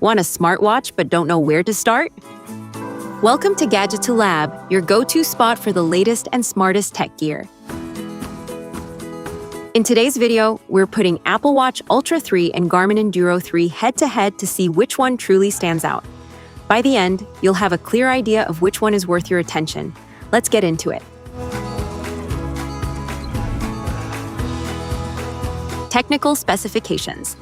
Want a smartwatch but don't know where to start? Welcome to Gadget to Lab, your go-to spot for the latest and smartest tech gear. In today's video, we're putting Apple Watch Ultra 3 and Garmin Enduro 3 head-to-head to see which one truly stands out. By the end, you'll have a clear idea of which one is worth your attention. Let's get into it. Technical specifications.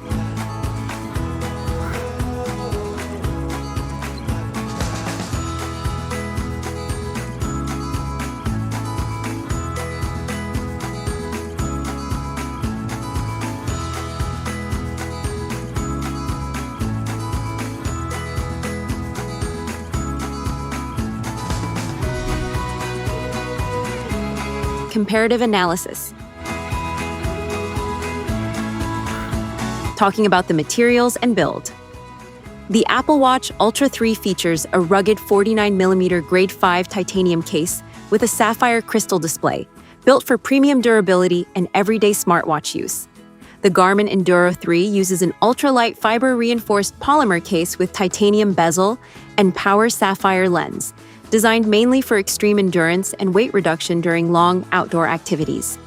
Comparative analysis. Talking about the materials and build. The Apple Watch Ultra 3 features a rugged 49mm grade 5 titanium case with a sapphire crystal display, built for premium durability and everyday smartwatch use. The Garmin Enduro 3 uses an ultralight fiber-reinforced polymer case with titanium bezel and power sapphire lens, designed mainly for extreme endurance and weight reduction during long outdoor activities.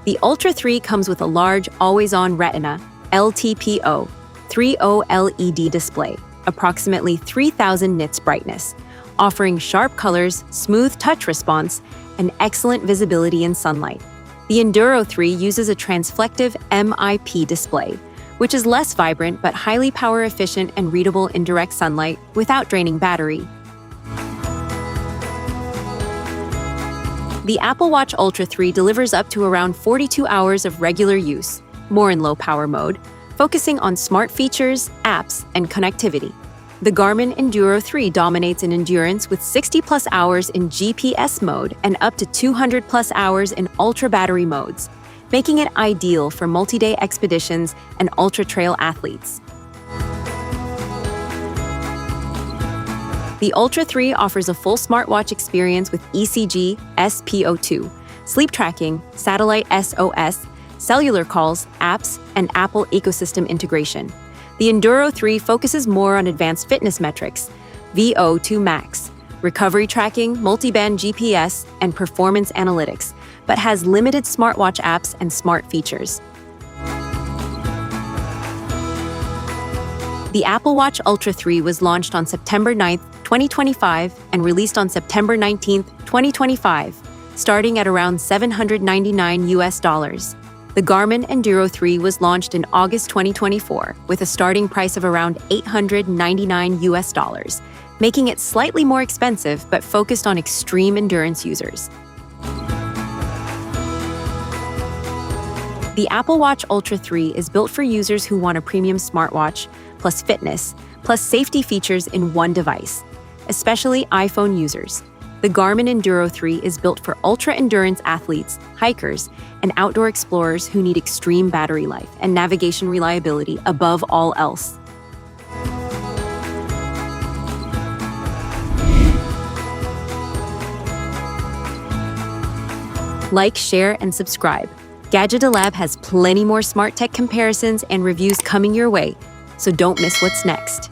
The Ultra 3 comes with a large, always-on Retina (LTPO) 3.0 LED display, approximately 3000 nits brightness, offering sharp colors, smooth touch response, and excellent visibility in sunlight. The Enduro 3 uses a transflective MIP display, which is less vibrant but highly power-efficient and readable in direct sunlight without draining battery. The Apple Watch Ultra 3 delivers up to around 42 hours of regular use, more in low-power mode, focusing on smart features, apps, and connectivity. The Garmin Enduro 3 dominates in endurance with 60+ hours in GPS mode and up to 200+ hours in ultra battery modes, making it ideal for multi-day expeditions and ultra-trail athletes. The Ultra 3 offers a full smartwatch experience with ECG, SpO2, sleep tracking, satellite SOS, cellular calls, apps, and Apple ecosystem integration. The Enduro 3 focuses more on advanced fitness metrics, VO2 max, recovery tracking, multi-band GPS, and performance analytics, but has limited smartwatch apps and smart features. The Apple Watch Ultra 3 was launched on September 9, 2025, and released on September 19, 2025, starting at around $799. The Garmin Enduro 3 was launched in August 2024 with a starting price of around $899, making it slightly more expensive but focused on extreme endurance users. The Apple Watch Ultra 3 is built for users who want a premium smartwatch, plus fitness, plus safety features in one device, especially iPhone users. The Garmin Enduro 3 is built for ultra-endurance athletes, hikers, and outdoor explorers who need extreme battery life and navigation reliability above all else. Like, share, and subscribe. Gadget to Lab has plenty more smart tech comparisons and reviews coming your way, so don't miss what's next.